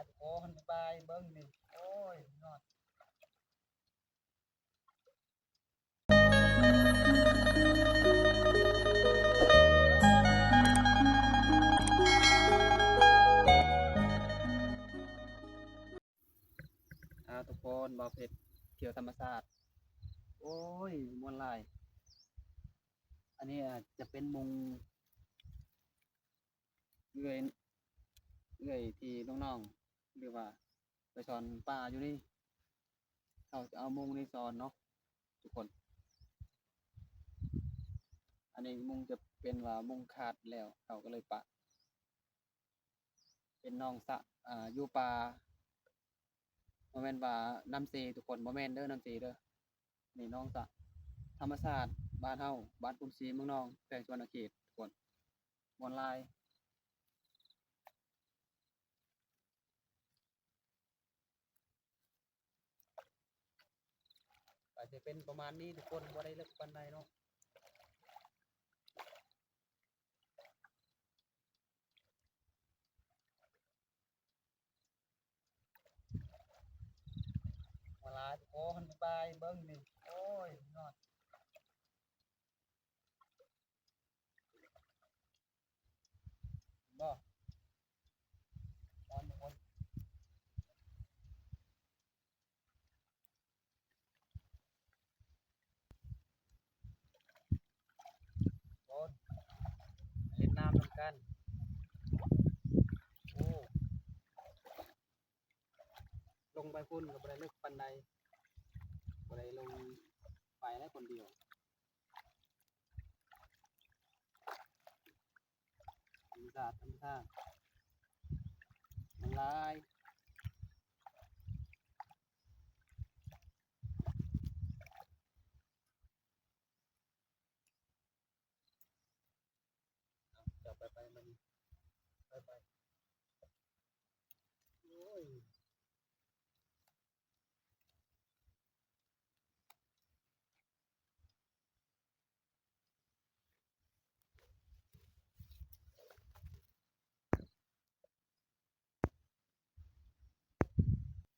ทุกคนบายเบิ้งนี่โอ้ยนอนทุกคนบ่าวเพชรเที่ยวธรรมศาสตร์โอ้ยมวนหลายอันนี้จะเป็นมุงเลื่อยที่น้องๆเรียกว่าไปสอนป่าอยู่นี่เขาจะเอามุงนี่สอนเนาะทุกคนอันนี้มุงจะเป็นว่ามุงขาดแล้วเขาก็เลยปะเป็นน้องสะอยู่ป่าบ่แม่นว่าน้ำเซทุกคนบ่แม่นเด้อน้ำเซเด้อนี่น้องสะธรรมศาสตร์บ้านเฮาบ้านพุ่มศรีเมืองนองแขวงสวรรณเขตทุกคนม่วนหลายก็จะเป็นประมาณนี้ทุกคนบ่ได้เลิกปานใดเนาะม่วนหลายทุกคนบายเบิ่งนี่โอ้ยนอนบ่นอนทุกคนโอนเล่นน้ำนำกันโอ้ลงไปพุ่นก็บ่ได้เลิกปานใดบ่ได้ลงไปได้คนเดียวธรรมชาติธรรมชาติมันหลายจะไปมันไปโอ้ย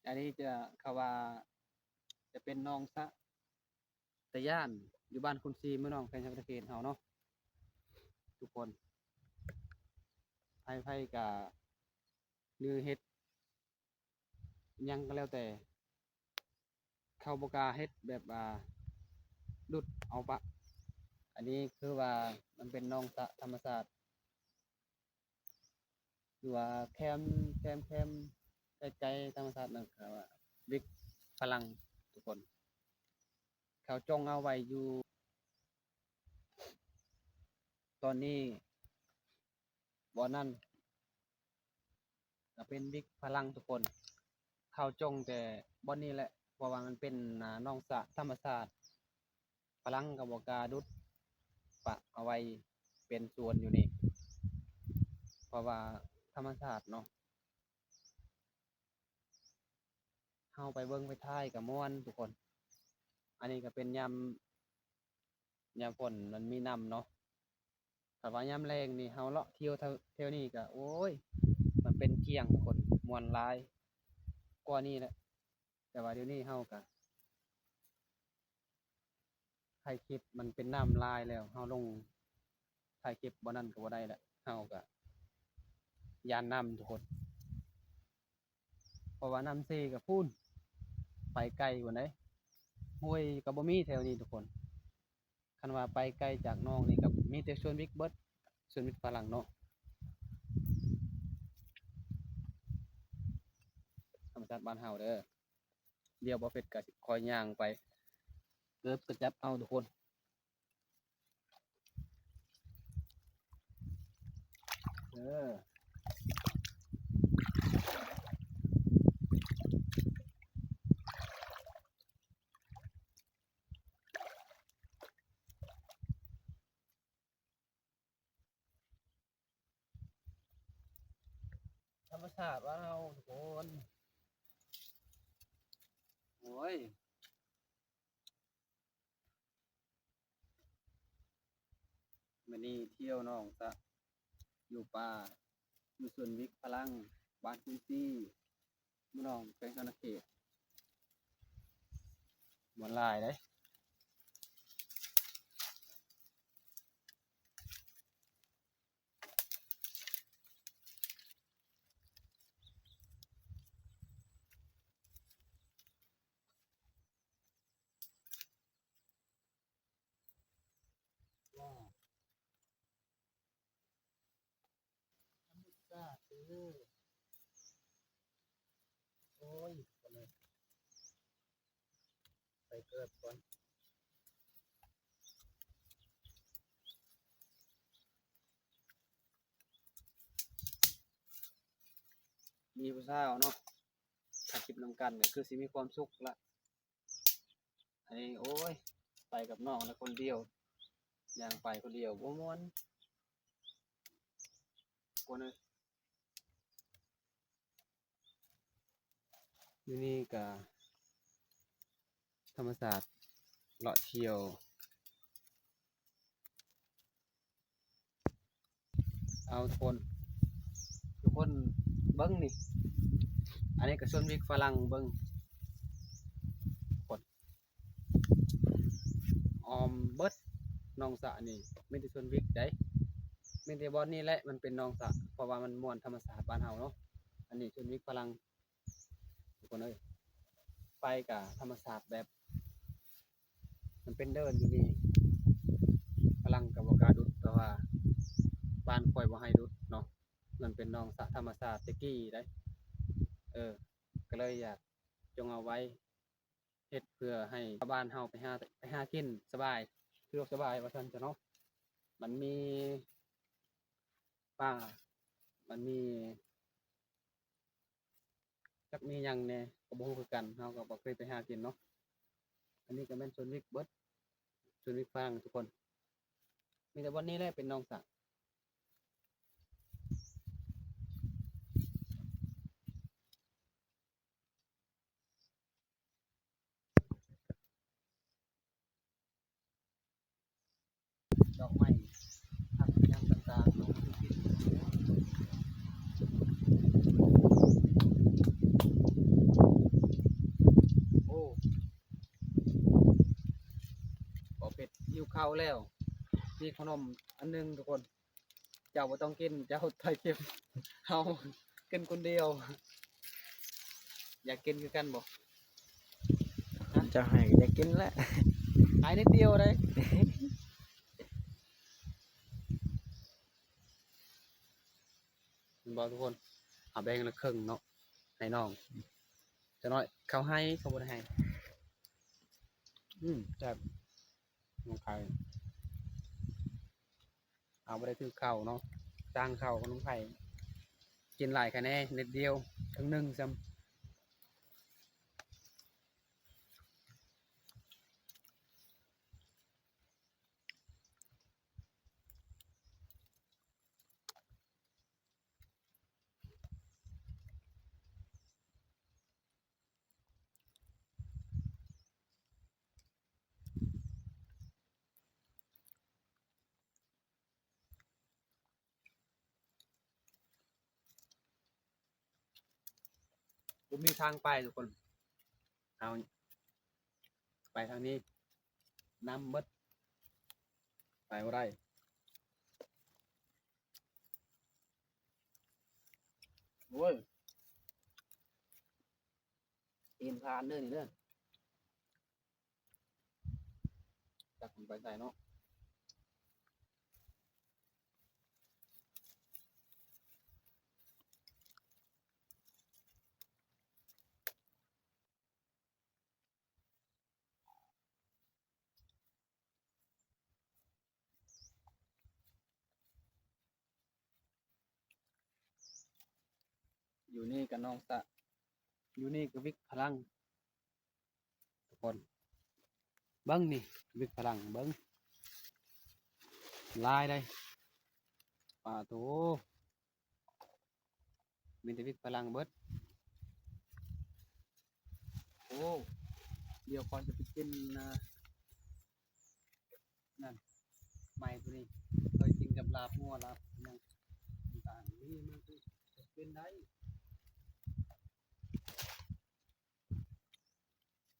อันนี้จะเขาว่าจะเป็นน้องสะตะย่านอยู่บ้านคุณซีเมื่อน้องแฟนชาวตะเคียนเฮาเนาะทุกคนไพ่กับเนื้อเฮ็ดยังก็แล้วแต่เข้าบกล้าเฮ็ดแบบดุดเอาปะอันนี้คือว่ามันเป็นน้องสะธรรมศาสตร์หรือว่าแคมไกลๆธรรมศาสตร์นั่นคือว่าบิ๊กพลังทุกคนเขาจงเอาไว้อยู่ตอนนี้บ่อนั่นก็เป็นบิ๊กพลังทุกคนเขาจงแต่บ่อนนี้แหละเพราะว่ามันเป็นน้องสะธรรมศาสตร์พลังกับบ่กล้าดุดปะเอาไว้เป็นส่วนอยู่นี่เพราะว่าธรรมศาสตร์เนาะเฮาไปเบิ่งไปถ่ายก็ม่วนทุกคนอันนี้ก็เป็นยามฝนมันมีน้ำเนาะถ้าว่ายามแล้งนี่เฮาเลาะเที่ยวแถวนี้ก็โอ้ยมันเป็นเที่ยงทุกคนม่วนหลายกว่านี้แหละแต่ว่าเดี๋ยวนี้เฮาก็ถ่ายคลิปมันเป็นน้ำลายแล้วเฮาลงถ่ายคลิปบ่นั้นก็บ่ได้แล้วเฮาก็ย้านน้ำทุกคนเพราะว่าน้ำเซก็พูนไปไกลกว่าไหนห้วยก็บ่มีแถวนี้ทุกคนคันว่าไปไกลจากน้องนี่ก็มีแต่สวนบิ๊กเบิดสวนบิ๊กฝรั่งเนาะธรรมชาติบ้านเฮาเด้อเดี๋ยวบ่เป็ดก็สิคอยย่างไปเกิบก็จับเอาทุกคนเออธรรมชาติบ้านเฮาทุกคนโอ้ยมื้อนี้เที่ยวน้องซะอยู่ป่าอยู่สวนบิ๊กพลังบ้านคุณซี่ บ่น้องแกงจระเข้บ่หลายเด้ว้าวธรรมชาติเด้อโอ้ยบ่เลยไปเกิดก่อนมีผู้สาวเนาะถ้าคลิปนำกันก็คือสิมีความสุขละอันนี้โอ้ยไปกับน้องแล้วคนเดียวย่างไปคนเดียวบ่ม่วนคนเอ้ยอยู่นี่ก็ธรรมศาสตร์เลาะเที่ยวเอาทุกคนเบิ้งนี่อันนี้ก็ส่วนวิกฝรั่งเบิ้งกดออมเบิดหนองสระนี่ไม่ได้ส่วนวิกได้ไม่ได้บอนนี่แหละมันเป็นหนองสระเพราะว่ามันม่วนธรรมศาสตร์บ้านเฮาเนาะอันนี้ส่วนวิกฝรั่งทุกคนเอ้ยไปกับธรรมศาสตร์แบบมันเป็นเดินอยู่นี่ฝรั่งกับบ่กล้าดุดแต่ว่าบ้านข่อยบ่ให้ดุดเนาะมันเป็นหนองสระธรรมศาสตร์แตะกี้ได้ก็เลยอยากจงเอาไว้เฮ็ดเพื่อให้ชาวบ้านเฮาไปหากินสบายสะดวกสบายว่าซั่นจ้ะเนาะมันมีป่ามันมีจักมีหยังแหน่ก็บ่ฮู้คือกันเฮาก็บ่เคยไปหากินเนาะอันนี้ก็แม่นสวนวิกเบิดสวนวิกฟางทุกคนมีแต่วันนี้แหละเป็นหนองสระดอกไม้ผักหยังต่างๆเนาะโอ้บ่เป็ดหิวข้าวแล้วมีขนมอันหนึงทุกคนเจ้าบ่ต้องกินเจ้าถ่ายคลิปเฮากินคนเดียวอยากกินคือกันบ่ จะให้จะกินแล้ว หายนิดเดียวเลยบอกทุกคนเอาแบ่งละครึ่งเนาะให้น้องจะน้อยเขาให้เขาบ่ได้ให้แซ่บน้องไข่เอาบ่ได้ถือข้าวเนาะจ้างข้าวของน้องไข่กินหลายคะแนนนิดเดียวถึงหนึ่งซ้ำผมมีทางไปทุกคนเอาไปทางนี้น้ำมดไปบ่ได้โอ้ยปีนพานเด้อนี่เด้อจักผมไปใส่เนาะอยู่นี่กับน้องสะอยู่นี่กับวิกพลังทุกคนเบิ้งนี่วิกพลังเบิ้งลายได้ป่าโถมีแต่วิกพลังเบิดโอ้เดี๋ยวก่อนจะไปกินนั่นไม้ตัวนี้เคยกินกับลาบงัวลาบหยังต่างๆนี่มันคือจะเป็นได้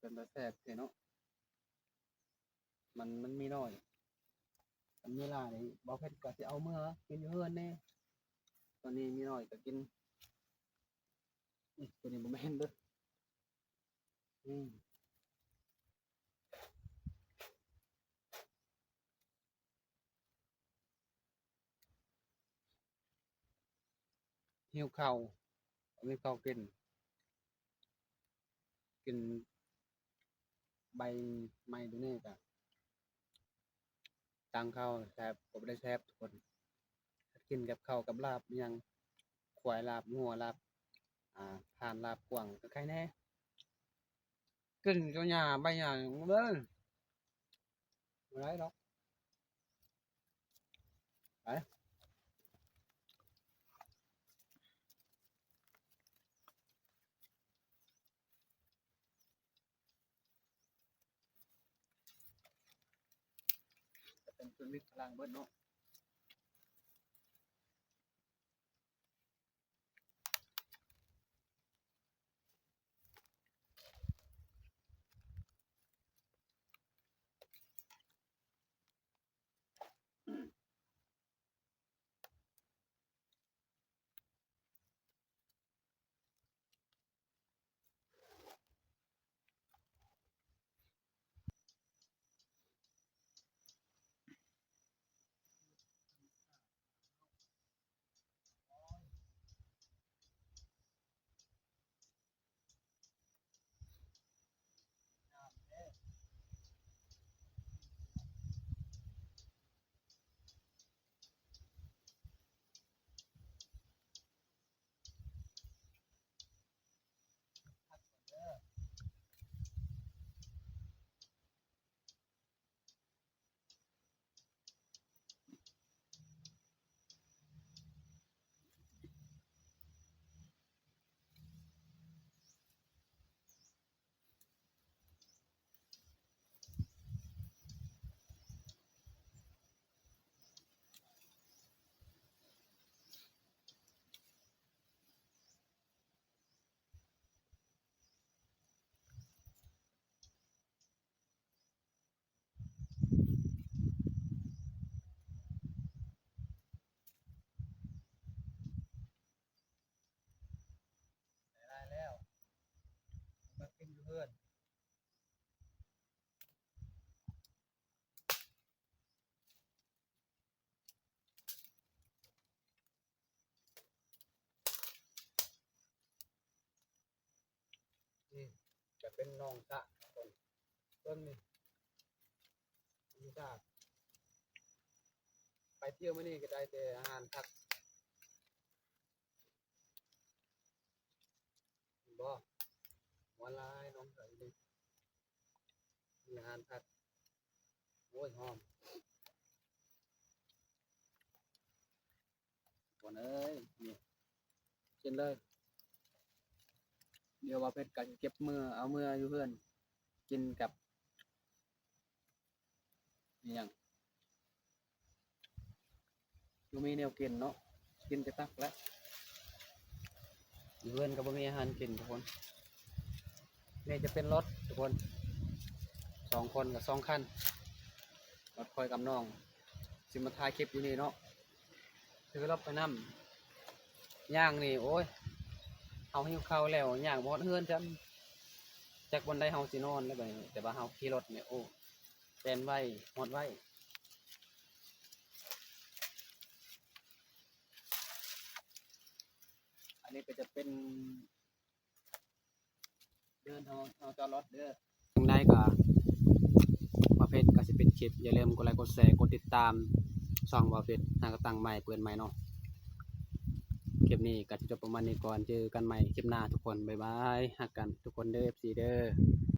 เป็นตาแซ่บแท้เนาะมันมีน้อยมันมีหลายบ่เผ็ดก็สิเอาเมื่อกินอยู่เฮือนแน่ตอนนี้มีน้อยก็กินตัวนี้บ่แม่นเด้ออืมหิวข้าวมีข้าวกินใบไม้ตัวนี้ก็ตังข้าวแซ่บบ่ได้แซ่บทุกคนกินกับข้าวกับลาบอิหยังควายลาบงัวลาบห่านลาบกวางก็ใครแน่กินกับหญ้าใบหญ้าเด้อบ่ได้ดอกไปจะเป็นชีวิตพลังเบิดเนาะได้แล้วมากินอยู่เฮือนนี่จะเป็นหนองสระต้นนี่มีสระไปเที่ยวมื้อนี้ก็ได้แต่อาหารผักบ่หัวลายน้องใส่นี่มีอาหารผักโอ้ยหอมคนเอ้ยนี่กินเลยเดี๋ยวว่าเพชรก็สิเก็บมือเอามืออยู่เฮือนกินกับอิหยังบ่มีแนวกินเนาะกินแต่ตักแล้วอยู่เฮือนก็บ่มีอาหารกินทุกคนนี่จะเป็นรถทุกคน2คนกับ2คันรถคอยกับน้องสิมาถ่ายคลิปอยู่นี่เนาะถือรถไปนำย่างนี่โอ้ยเฮาหิวข้าวแล้วย่างบ่ฮอดเฮือนจักบนใดเฮาสินอนแล้วบัดนี้แต่ว่าเฮาขี่รถเนี่ยโอ้แล่นไวฮอดไวอันนี้ก็จะเป็นเดินเฮาจอดรถเด้อจังไดก็ว่าเพชรก็สิเป็นคลิปอย่าลืมกดไลค์กดแชร์กดติดตามช่องว่าเพชรหาก็ตั้งใหม่เปิดใหม่เนาะคลิปนี้ก็จะจบประมาณนี้ก่อนเจอกันใหม่คลิปหน้าทุกคนบ๊ายบายฮักกันทุกคนเด้อ FC เด้อ